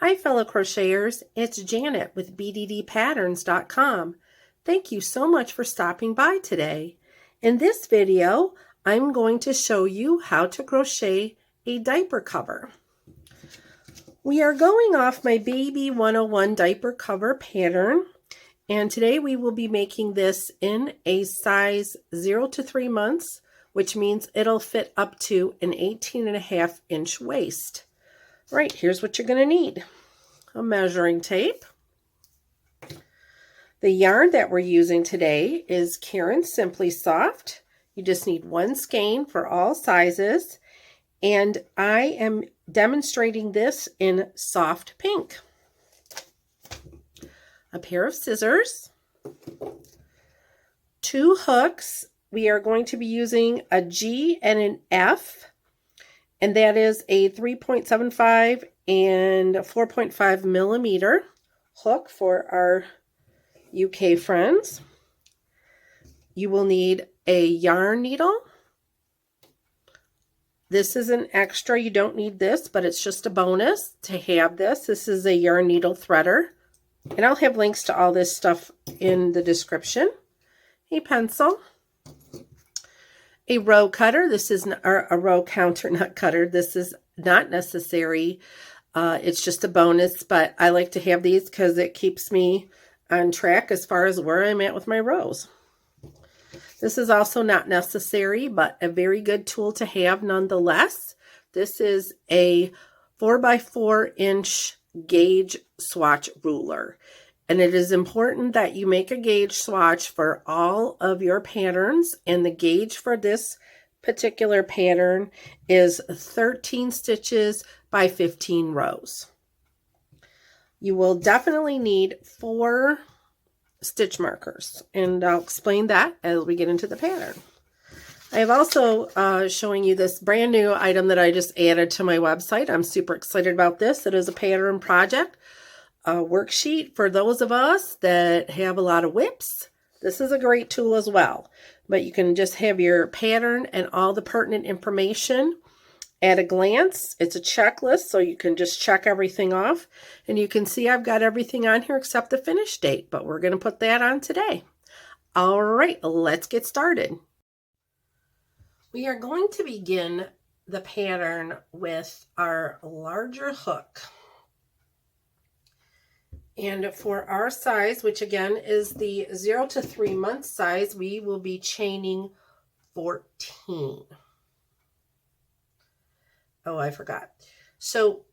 Hi fellow crocheters, it's Janet with bddpatterns.com. Thank you so much for stopping by today. In this video, I'm going to show you how to crochet a diaper cover. We are going off my Baby 101 diaper cover pattern, and today we will be making this in a size 0 to 3 months, which means it'll fit up to an 18.5-inch waist. Right, here's what you're going to need. A measuring tape. The yarn that we're using today is Caron Simply Soft. You just need one skein for all sizes, and I am demonstrating this in soft pink. A pair of scissors, 2 hooks. We are going to be using a G and an F, and that is a 3.75 and 4.5 millimeter hook for our UK friends. You will need a yarn needle. This is an extra. You don't need this, but it's just a bonus to have this. This is a yarn needle threader, and I'll have links to all this stuff in the description. A pencil. A row cutter. This is a row counter, not cutter. This is not necessary. It's just a bonus, but I like to have these because it keeps me on track as far as where I'm at with my rows. This is also not necessary, but a very good tool to have nonetheless. This is a 4x4 inch gauge swatch ruler. And it is important that you make a gauge swatch for all of your patterns. And the gauge for this particular pattern is 13 stitches by 15 rows. You will definitely need 4 stitch markers. And I'll explain that as we get into the pattern. I have also showing you this brand new item that I just added to my website. I'm super excited about this. It is a pattern project. A worksheet for those of us that have a lot of whips. This is a great tool as well, but you can just have your pattern and all the pertinent information at a glance. It's a checklist, so you can just check everything off, and you can see I've got everything on here except the finish date, but we're going to put that on today. All right, let's get started. We are going to begin the pattern with our larger hook. And for our size, which again is the 0 to 3 month size, we will be chaining 14. Oh, I forgot. So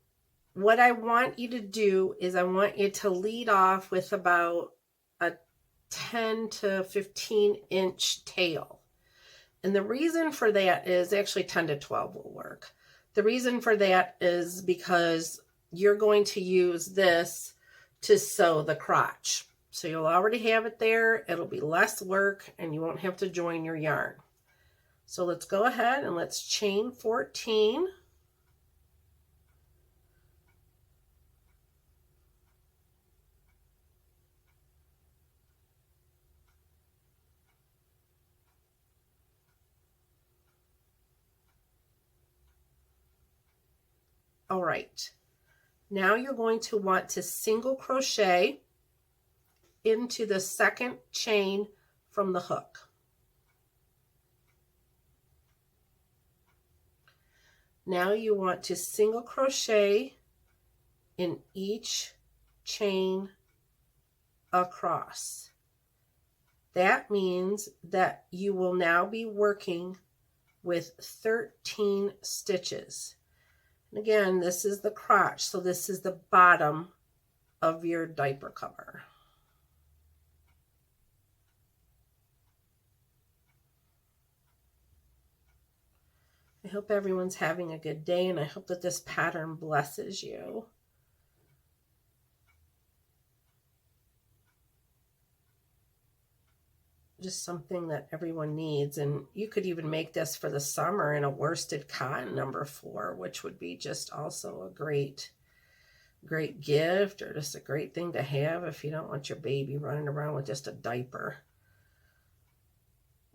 what I want you to do is I want you to lead off with about a 10 to 15 inch tail. And the reason for that is actually 10 to 12 will work. The reason for that is because you're going to use this to sew the crotch. So you'll already have it there. It'll be less work and you won't have to join your yarn. So let's go ahead and let's chain 14. All right. Now you're going to want to single crochet into the second chain from the hook. Now you want to single crochet in each chain across. That means that you will now be working with 13 stitches. And again, this is the crotch, so this is the bottom of your diaper cover. I hope everyone's having a good day, and I hope that this pattern blesses you. Just something that everyone needs, and you could even make this for the summer in a worsted cotton number 4, which would be just also a great gift, or just a great thing to have if you don't want your baby running around with just a diaper.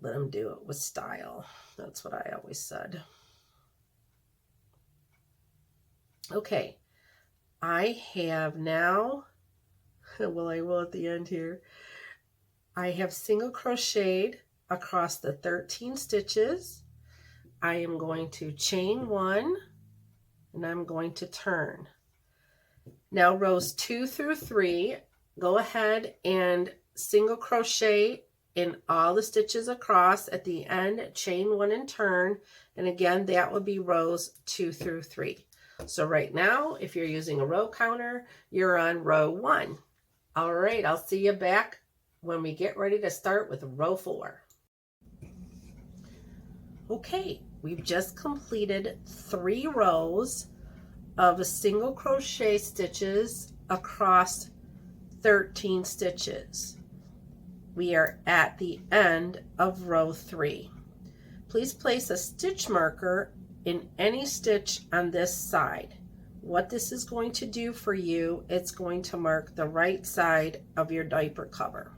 Let them do it with style. That's what I always said. Okay, I have now, well, I will at the end here, I have single crocheted across the 13 stitches. I am going to chain 1 and I'm going to turn. Now rows 2 through 3, go ahead and single crochet in all the stitches across. At the end, chain 1 and turn, and again that would be rows 2 through 3. So right now, if you're using a row counter, you're on row 1. All right, I'll see you back when we get ready to start with row 4. Okay, we've just completed 3 rows of single crochet stitches across 13 stitches. We are at the end of row 3. Please place a stitch marker in any stitch on this side. What this is going to do for you, it's going to mark the right side of your diaper cover.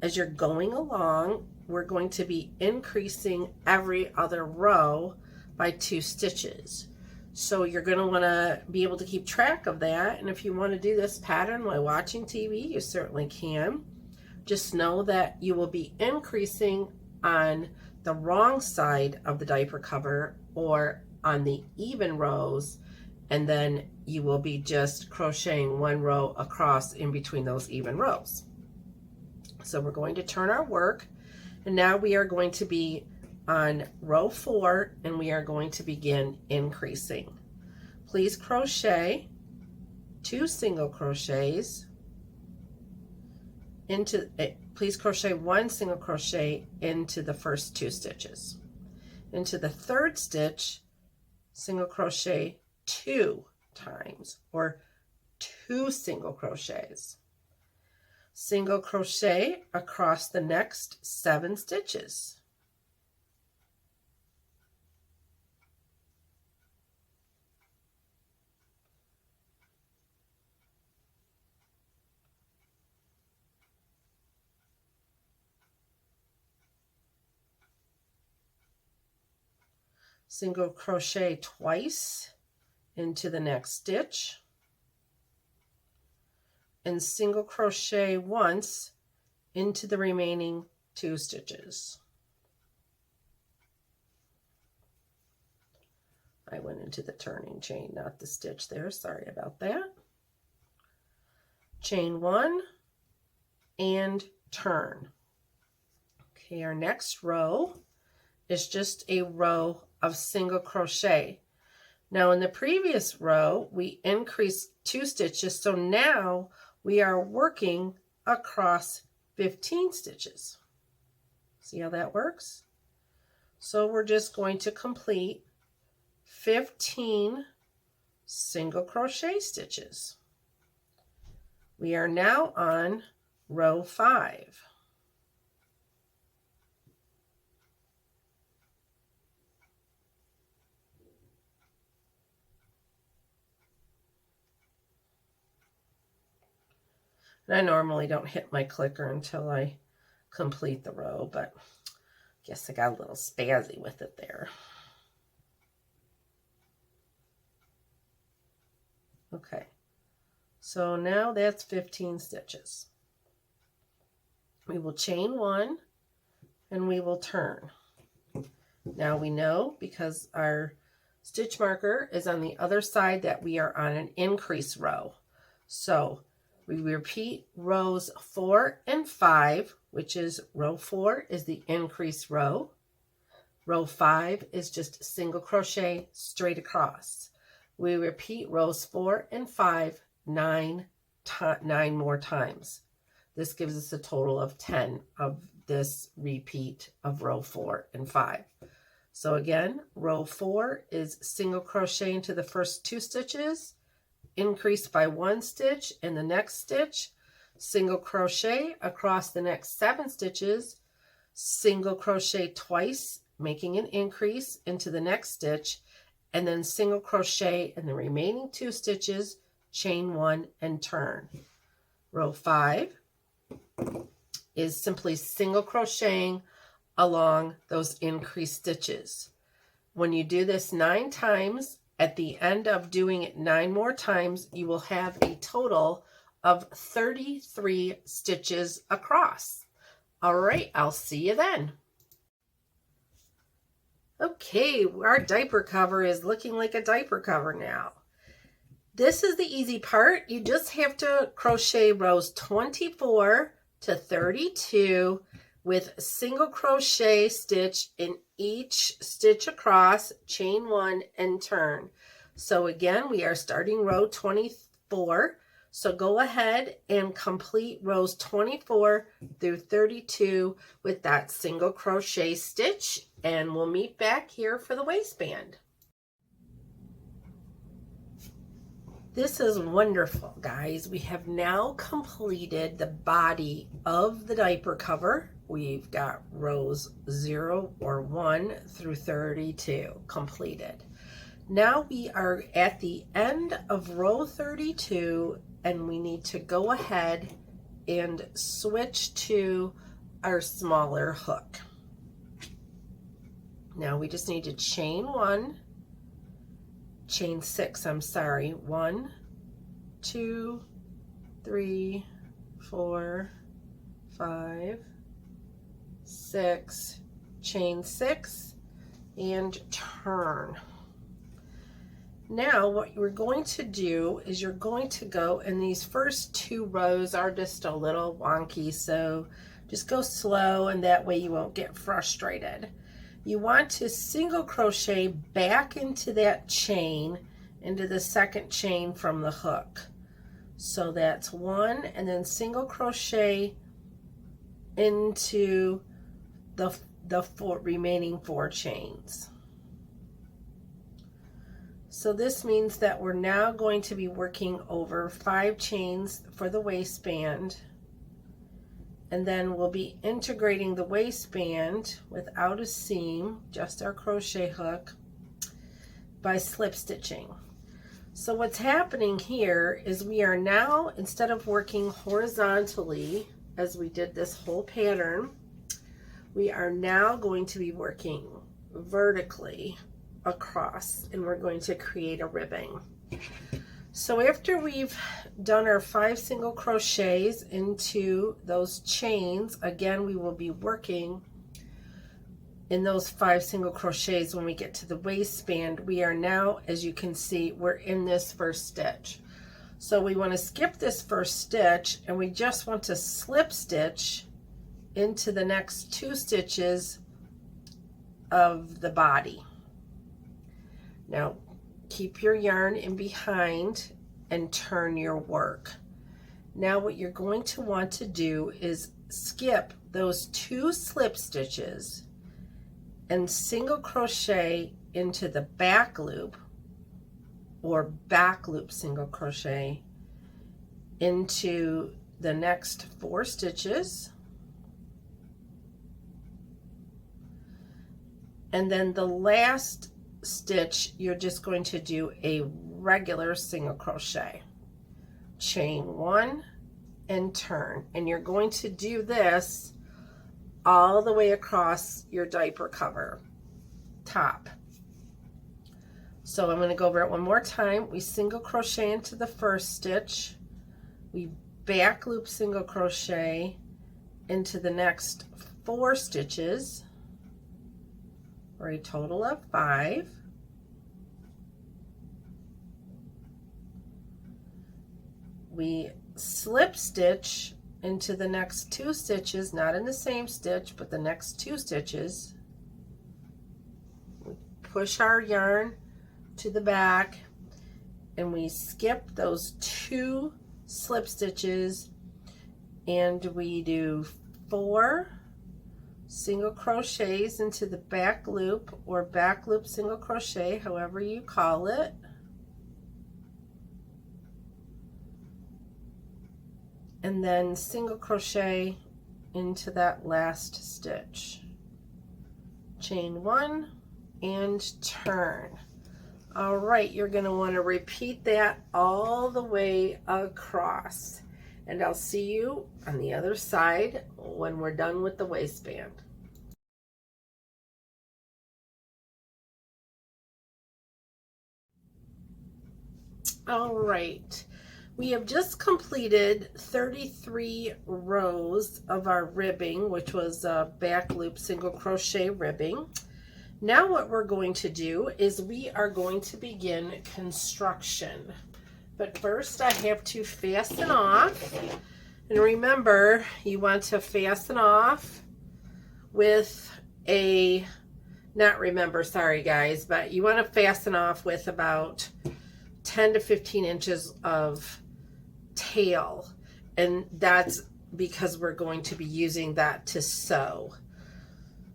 As you're going along, we're going to be increasing every other row by 2 stitches. So you're going to want to be able to keep track of that, and if you want to do this pattern while watching TV, you certainly can. Just know that you will be increasing on the wrong side of the diaper cover or on the even rows, and then you will be just crocheting 1 row across in between those even rows. So we're going to turn our work, and now we are going to be on row 4 and we are going to begin increasing. Please crochet 2 single crochets into it. Please crochet 1 single crochet into the first 2 stitches. Into the 3rd stitch, single crochet 2 times, or 2 single crochets. Single crochet across the next 7 stitches. Single crochet twice into the next stitch, and single crochet once into the remaining 2 stitches. I went into the turning chain, not the stitch there. Sorry about that. Chain 1 and turn. Okay, our next row is just a row of single crochet. Now in the previous row, we increased 2 stitches, so now we are working across 15 stitches. See how that works? So we're just going to complete 15 single crochet stitches. We are now on row 5. And I normally don't hit my clicker until I complete the row, but I guess I got a little spazzy with it there. Okay, so now that's 15 stitches. We will chain 1 and we will turn. Now we know, because our stitch marker is on the other side, that we are on an increase row. So we repeat rows 4 and 5, which is row 4 is the increase row. Row 5 is just single crochet straight across. We repeat rows 4 and 5 9 more times. This gives us a total of 10 of this repeat of row 4 and 5. So again, row 4 is single crochet into the first 2 stitches, increase by 1 stitch in the next stitch, single crochet across the next 7 stitches, single crochet twice, making an increase into the next stitch, and then single crochet in the remaining 2 stitches, chain 1 and turn. Row 5 is simply single crocheting along those increased stitches. When you do this 9 times, At the end of doing it 9 more times, you will have a total of 33 stitches across. All right, I'll see you then. Okay, our diaper cover is looking like a diaper cover now. This is the easy part. You just have to crochet rows 24 to 32 with single crochet stitch in each stitch across, chain 1 and turn. So again, we are starting row 24. So go ahead and complete rows 24 through 32 with that single crochet stitch, and we'll meet back here for the waistband. This is wonderful, guys. We have now completed the body of the diaper cover. We've got rows 0 or 1 through 32 completed. Now we are at the end of row 32, and we need to go ahead and switch to our smaller hook. Now we just need to chain 6, I'm sorry, 1, 2, 3, 4, 5, 6, chain 6, and turn. Now what you're going to do is you're going to go, and these first 2 rows are just a little wonky, so just go slow, and that way you won't get frustrated. You want to single crochet back into that chain, into the second chain from the hook. So that's 1, and then single crochet into the remaining 4 chains. So this means that we're now going to be working over 5 chains for the waistband, and then we'll be integrating the waistband without a seam, just our crochet hook, by slip stitching. So what's happening here is we are now, instead of working horizontally as we did this whole pattern, we are now going to be working vertically across, and we're going to create a ribbing. So after we've done our 5 single crochets into those chains, again we will be working in those 5 single crochets when we get to the waistband. We are now, as you can see, we're in this first stitch. So we want to skip this first stitch, and we just want to slip stitch into the next 2 stitches of the body. Now keep your yarn in behind and turn your work. Now what you're going to want to do is skip those 2 slip stitches and single crochet into the back loop, or back loop single crochet into the next 4 stitches, and then the last stitch you're just going to do a regular single crochet, chain 1 and turn, and you're going to do this all the way across your diaper cover top. So I'm going to go over it one more time. We single crochet into the first stitch, we back loop single crochet into the next 4 stitches, for a total of 5. We slip stitch into the next 2 stitches, not in the same stitch, but the next 2 stitches. We push our yarn to the back, and we skip those 2 slip stitches, and we do 4 single crochets into the back loop, or back loop single crochet, however you call it. And then single crochet into that last stitch. Chain 1 and turn. All right, you're going to want to repeat that all the way across. And I'll see you on the other side when we're done with the waistband. All right, we have just completed 33 rows of our ribbing, which was back loop single crochet ribbing. Now what we're going to do is we are going to begin construction. But first I have to fasten off. And remember, you want to fasten off with a, not remember, sorry guys, but you want to fasten off with about 10 to 15 inches of tail, and that's because we're going to be using that to sew.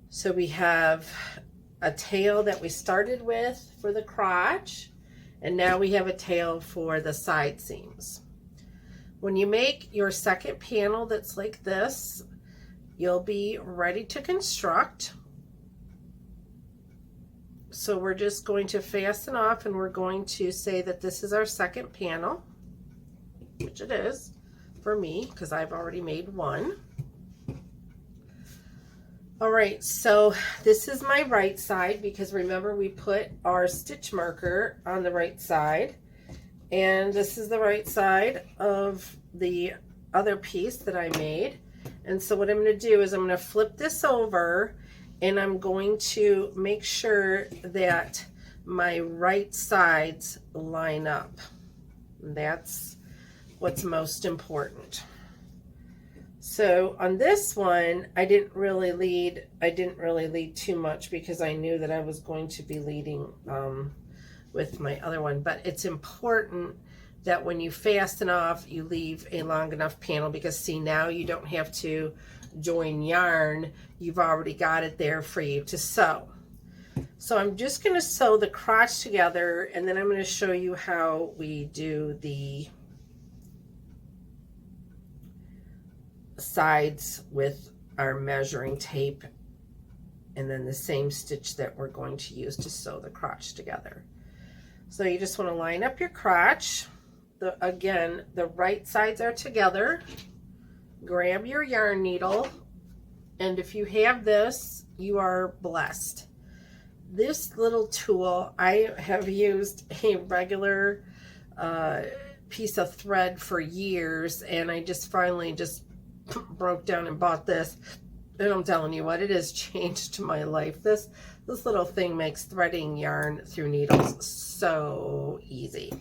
So we have a tail that we started with for the crotch, and now we have a tail for the side seams. When you make your second panel that's like this, you'll be ready to construct. So we're just going to fasten off, and we're going to say that this is our second panel, which it is for me because I've already made one. All right, so this is my right side because remember we put our stitch marker on the right side, and this is the right side of the other piece that I made. And so what I'm going to do is I'm going to flip this over, and I'm going to make sure that my right sides line up. That's what's most important. So on this one, I didn't really lead too much because I knew that I was going to be leading with my other one. But it's important that when you fasten off, you leave a long enough panel, because see, now you don't have to join yarn. You've already got it there for you to sew. So I'm just going to sew the crotch together, and then I'm going to show you how we do the sides with our measuring tape, and then the same stitch that we're going to use to sew the crotch together. So you just want to line up your crotch. Again, the right sides are together. Grab your yarn needle, and if you have this, you are blessed. This little tool, I have used a regular piece of thread for years, and I just finally just broke down and bought this, and I'm telling you what, it has changed my life. This little thing makes threading yarn through needles so easy.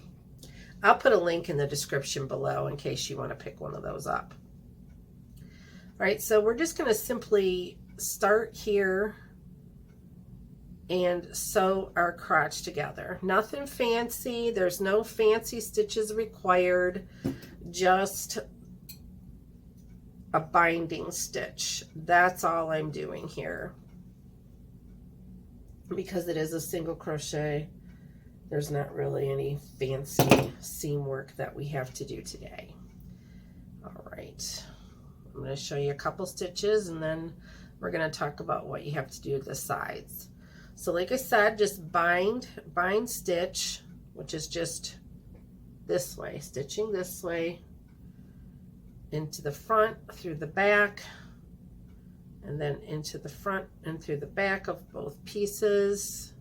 I'll put a link in the description below in case you want to pick one of those up. All right, so we're just going to simply start here and sew our crotch together. Nothing fancy. There's no fancy stitches required. Just a binding stitch. That's all I'm doing here. Because it is a single crochet, there's not really any fancy seam work that we have to do today. All right, I'm going to show you a couple stitches, and then we're going to talk about what you have to do to the sides. So like I said, just bind stitch, which is just this way, stitching this way into the front, through the back, and then into the front and through the back of both pieces,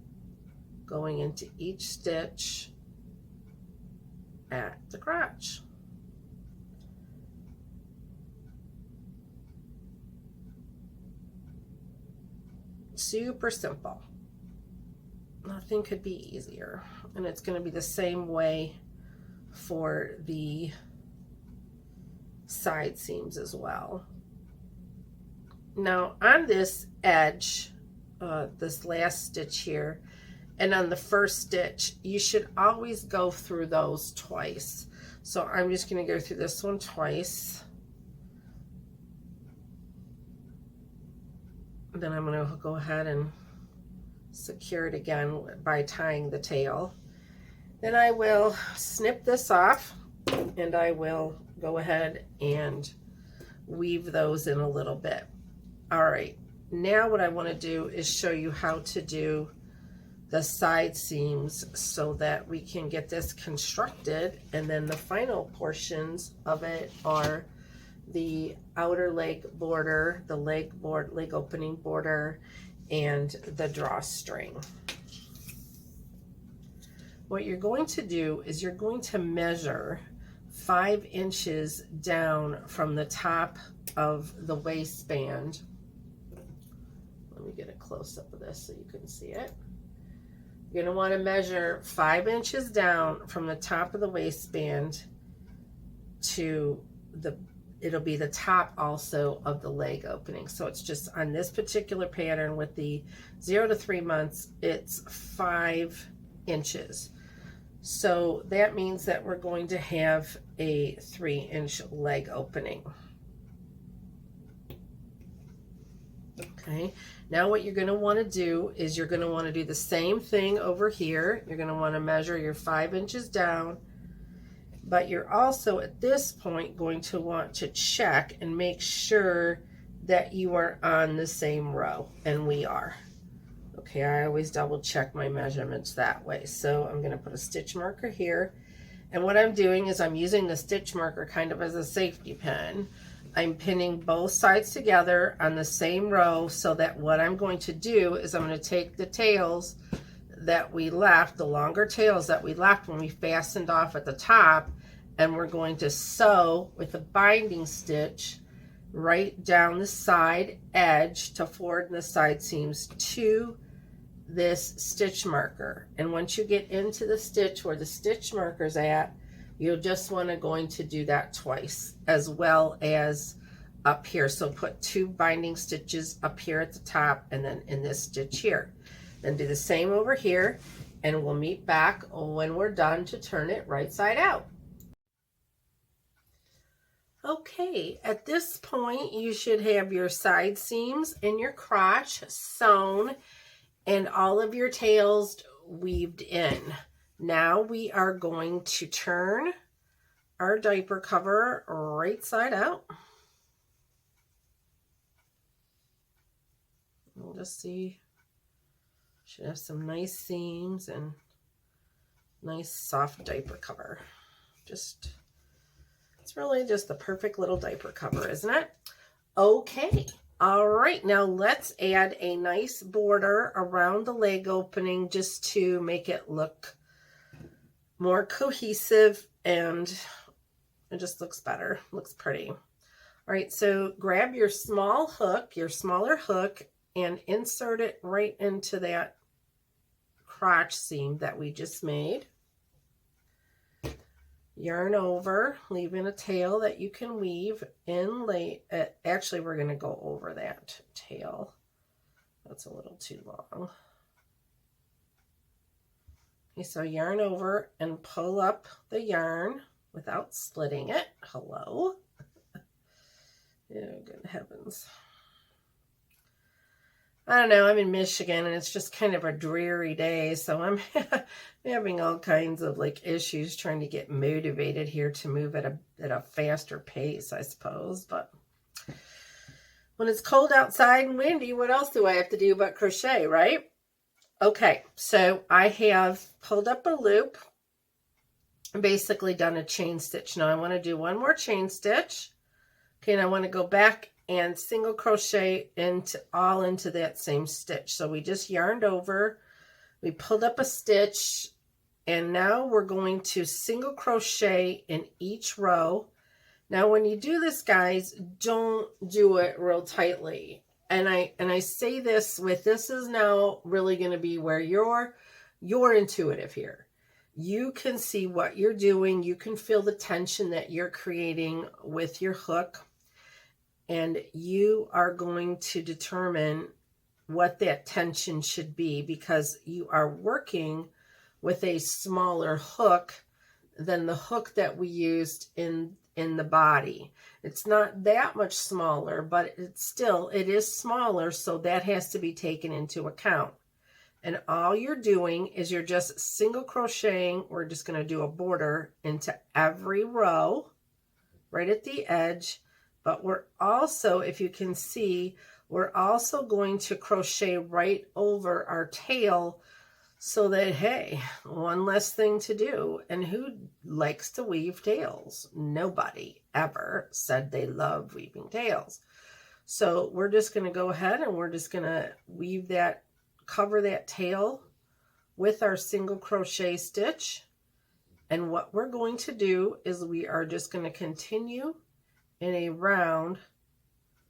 going into each stitch at the crotch. Super simple. Nothing could be easier. And it's going to be the same way for the side seams as well. Now on this edge, this last stitch here, and on the first stitch, you should always go through those twice. So I'm just going to go through this one twice. Then I'm going to go ahead and secure it again by tying the tail. Then I will snip this off, and I will go ahead and weave those in a little bit. All right, now what I want to do is show you how to do the side seams so that we can get this constructed, and then the final portions of it are the outer leg border, the leg opening border, and the drawstring. what you're going to do is you're going to measure 5 inches down from the top of the waistband. Let me get a close-up of this so you can see it. You're going to want to measure 5 inches down from the top of the waistband to it'll be the top also of the leg opening. So it's just on this particular pattern with the 0 to 3 months, it's 5 inches. So that means that we're going to have a 3-inch leg opening. Okay, now what you're going to want to do is you're going to want to do the same thing over here. You're going to want to measure your 5 inches down, but you're also at this point going to want to check and make sure that you are on the same row, and we are. Okay, I always double check my measurements that way. So I'm going to put a stitch marker here, and what I'm doing is I'm using the stitch marker kind of as a safety pin. I'm pinning both sides together on the same row, so that what I'm going to do is I'm going to take the tails that we left, the longer tails that we left when we fastened off at the top, and we're going to sew with a binding stitch right down the side edge to forward the side seams to this stitch marker. And once you get into the stitch where the stitch marker's at, you'll just want to going to do that twice, as well as up here. So put 2 binding stitches up here at the top and then in this stitch here. Then do the same over here, and we'll meet back when we're done to turn it right side out. Okay, at this point you should have your side seams and your crotch sewn and all of your tails weaved in. Now we are going to turn our diaper cover right side out. We'll just see, should have some nice seams and nice soft diaper cover. It's really just the perfect little diaper cover, isn't it? Okay, all right, now let's add a nice border around the leg opening just to make it look more cohesive, and it just looks better, looks pretty. All right, so grab your small hook, your smaller hook, and insert it right into that crotch seam that we just made. Yarn over, leaving a tail that you can weave in late. Actually, we're going to go over that tail. That's a little too long. Okay, so yarn over and pull up the yarn without splitting it. Hello. Oh, good heavens. I don't know, I'm in Michigan and it's just kind of a dreary day, so I'm having all kinds of like issues trying to get motivated here to move at a faster pace, I suppose. But when it's cold outside and windy, what else do I have to do but crochet, right? Okay, so I have pulled up a loop and basically done a chain stitch. Now I want to do one more chain stitch. Okay, and I want to go back and single crochet into that same stitch. So we just yarned over, we pulled up a stitch, and now we're going to single crochet in each row. Now when you do this, guys, don't do it real tightly. And I say this is now really going to be where you're intuitive here. You can see what you're doing, you can feel the tension that you're creating with your hook. And you are going to determine what that tension should be, because you are working with a smaller hook than the hook that we used in the body. It's not that much smaller, but it is smaller, so that has to be taken into account. And all you're doing is you're just single crocheting. We're just going to do a border into every row right at the edge. But we're also, if you can see, we're also going to crochet right over our tail so that, hey, one less thing to do. And who likes to weave tails? Nobody ever said they love weaving tails. So we're just going to go ahead and we're just going to weave that, cover that tail with our single crochet stitch. And what we're going to do is we are just going to continue in a round,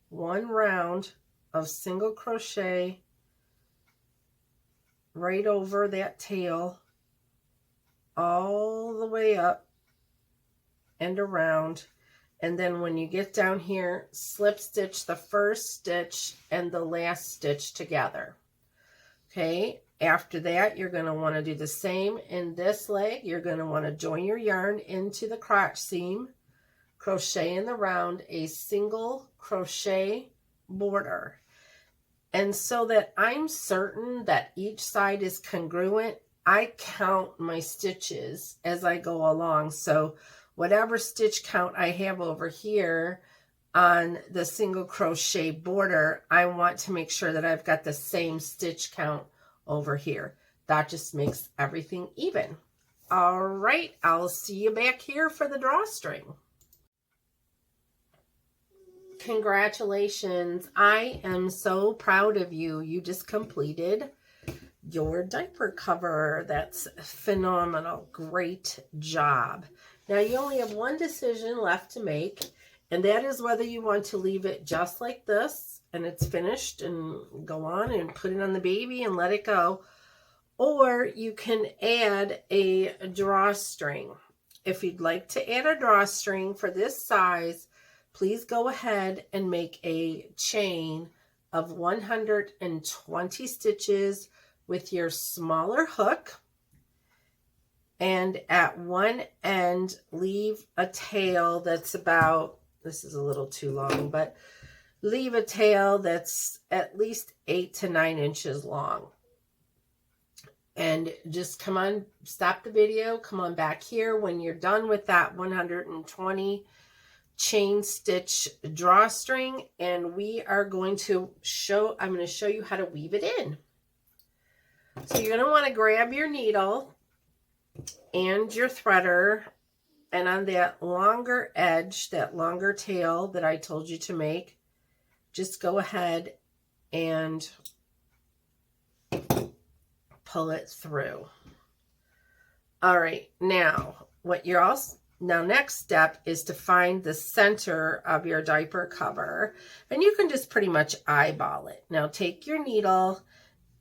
one round of single crochet right over that tail, all the way up and around. And then when you get down here, slip stitch the first stitch and the last stitch together. Okay, after that, you're going to want to do the same in this leg. You're going to want to join your yarn into the crotch seam, crochet in the round, a single crochet border. And so that I'm certain that each side is congruent, I count my stitches as I go along. So whatever stitch count I have over here on the single crochet border, I want to make sure that I've got the same stitch count over here. That just makes everything even. All right, I'll see you back here for the drawstring. Congratulations. I am so proud of you. You just completed your diaper cover. That's phenomenal. Great job. Now you only have one decision left to make, and that is whether you want to leave it just like this and it's finished and go on and put it on the baby and let it go, or you can add a drawstring. If you'd like to add a drawstring for this size, please go ahead and make a chain of 120 stitches with your smaller hook. And at one end, leave a tail that's about, this is a little too long, but leave a tail that's at least 8 to 9 inches long. And just come on, stop the video, come on back here when you're done with that 120 chain stitch drawstring, and we are going to I'm going to show you how to weave it in. So you're going to want to grab your needle and your threader, and on that longer edge, that longer tail that I told you to make, just go ahead and pull it through. All right, now next step is to find the center of your diaper cover, and you can just pretty much eyeball it. Now take your needle,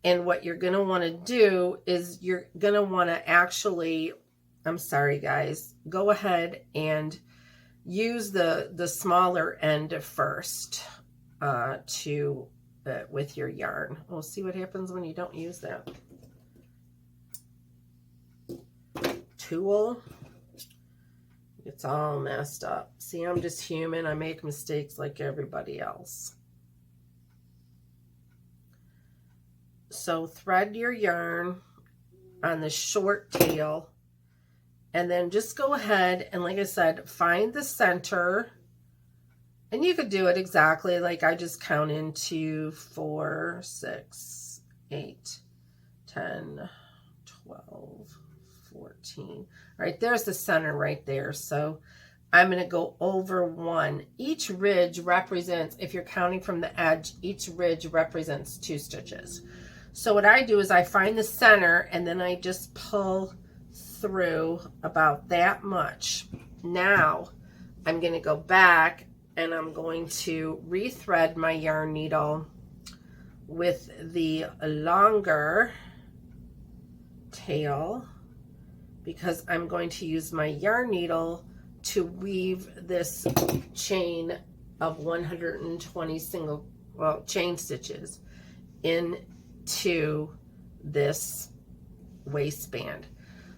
and what you're going to want to do is you're going to want to actually, I'm sorry guys, go ahead and use the smaller end first with your yarn. We'll see what happens when you don't use that tool. It's all messed up. See, I'm just human. I make mistakes like everybody else. So thread your yarn on the short tail, and then just go ahead and, like I said, find the center. And you could do it exactly like I just count in 2, 4, 6, 8, 10, 12, 14. All right, there's the center right there. So I'm going to go over 1. Each ridge represents, if you're counting from the edge, each ridge represents 2 stitches. So what I do is I find the center, and then I just pull through about that much. Now I'm going to go back, and I'm going to rethread my yarn needle with the longer tail, because I'm going to use my yarn needle to weave this chain of 120 chain stitches into this waistband.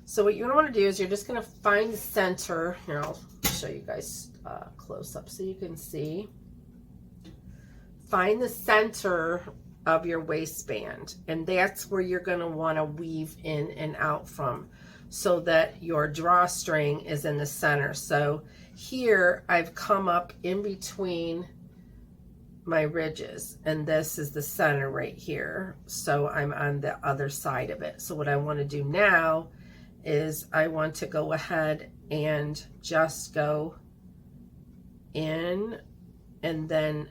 So what you're going to want to do is you're just going to find the center. Here, I'll show you guys close up so you can see. Find the center of your waistband, and that's where you're going to want to weave in and out from, so that your drawstring is in the center. So here I've come up in between my ridges, and this is the center right here. So I'm on the other side of it. So what I want to do now is I want to go ahead and just go in and then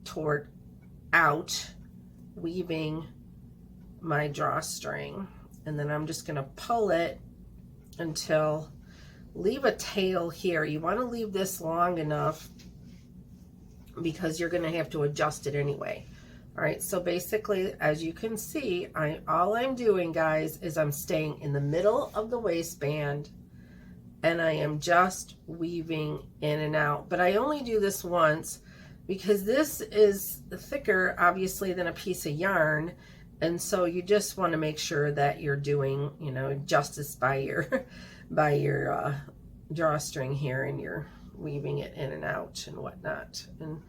toward out, weaving my drawstring. and then I'm just going to pull it until, leave a tail here. You want to leave this long enough because you're going to have to adjust it anyway. All right, so basically, as you can see, all I'm doing, guys, is I'm staying in the middle of the waistband, and I am just weaving in and out. But I only do this once because this is thicker, obviously, than a piece of yarn, and so you just want to make sure that you're doing, you know, justice by your drawstring here, and you're weaving it in and out and whatnot. And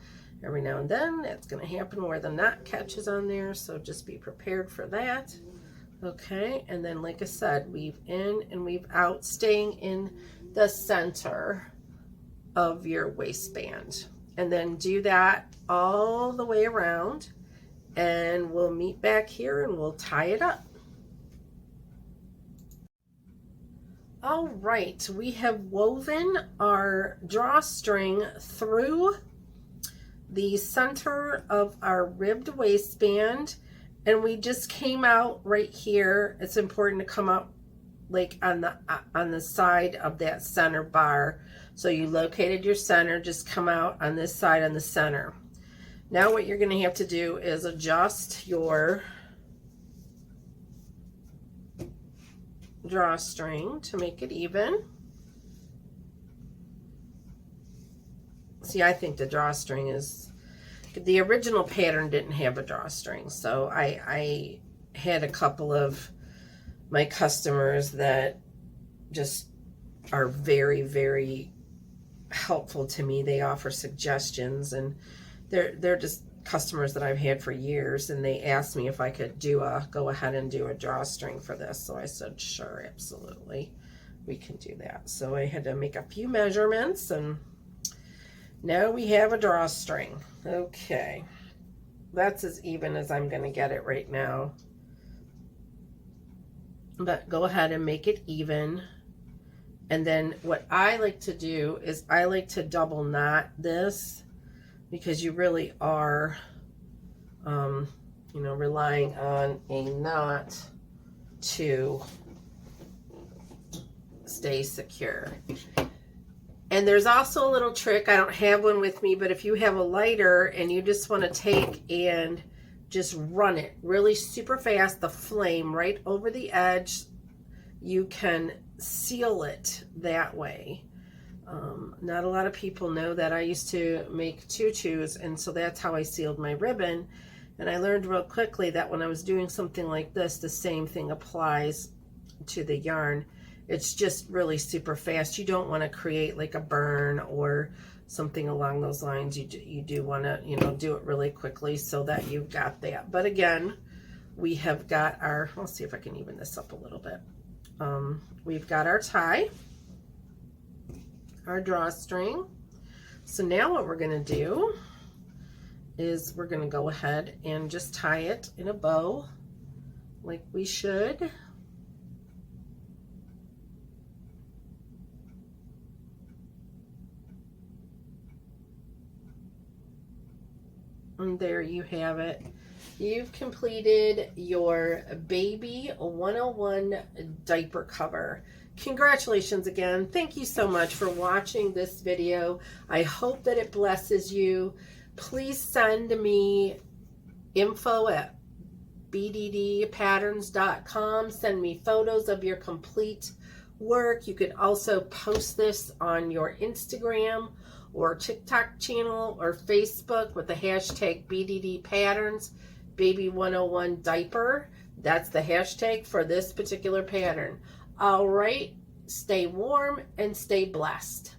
every now and then that's going to happen where the knot catches on there, so just be prepared for that. Okay, and then like I said, weave in and weave out, staying in the center of your waistband. And then do that all the way around, and we'll meet back here and we'll tie it up. All right, we have woven our drawstring through the center of our ribbed waistband, and we just came out right here. It's important to come out like on the side of that center bar. So you located your center, just come out on this side on the center. Now what you're going to have to do is adjust your drawstring to make it even. See, I think the drawstring is, the original pattern didn't have a drawstring, so I had a couple of my customers that just are very, very helpful to me. They offer suggestions, and they're just customers that I've had for years, and they asked me if I could go ahead and do a drawstring for this. So I said, sure, absolutely, we can do that. So I had to make a few measurements, and now we have a drawstring. Okay, that's as even as I'm going to get it right now. But go ahead and make it even. And then what I like to do is I like to double knot this, because you really are, you know, relying on a knot to stay secure. And there's also a little trick. I don't have one with me, but if you have a lighter and you just want to take and just run it really super fast, the flame right over the edge, you can seal it that way. Not a lot of people know that. I used to make tutus, and so that's how I sealed my ribbon. And I learned real quickly that when I was doing something like this, the same thing applies to the yarn. It's just really super fast. You don't want to create like a burn or something along those lines. You do want to, you know, do it really quickly so that you've got that. But again, we have got our, let's see if I can even this up a little bit. We've got our tie, our drawstring. So now what we're going to do is we're going to go ahead and just tie it in a bow like we should. And there you have it. You've completed your Baby 101 diaper cover. Congratulations again. Thank you so much for watching this video. I hope that it blesses you. Please send me info at bddpatterns.com. Send me photos of your complete work. You could also post this on your Instagram or TikTok channel or Facebook with the hashtag BDD Patterns, Baby 101 Diaper. That's the hashtag for this particular pattern. All right, stay warm and stay blessed.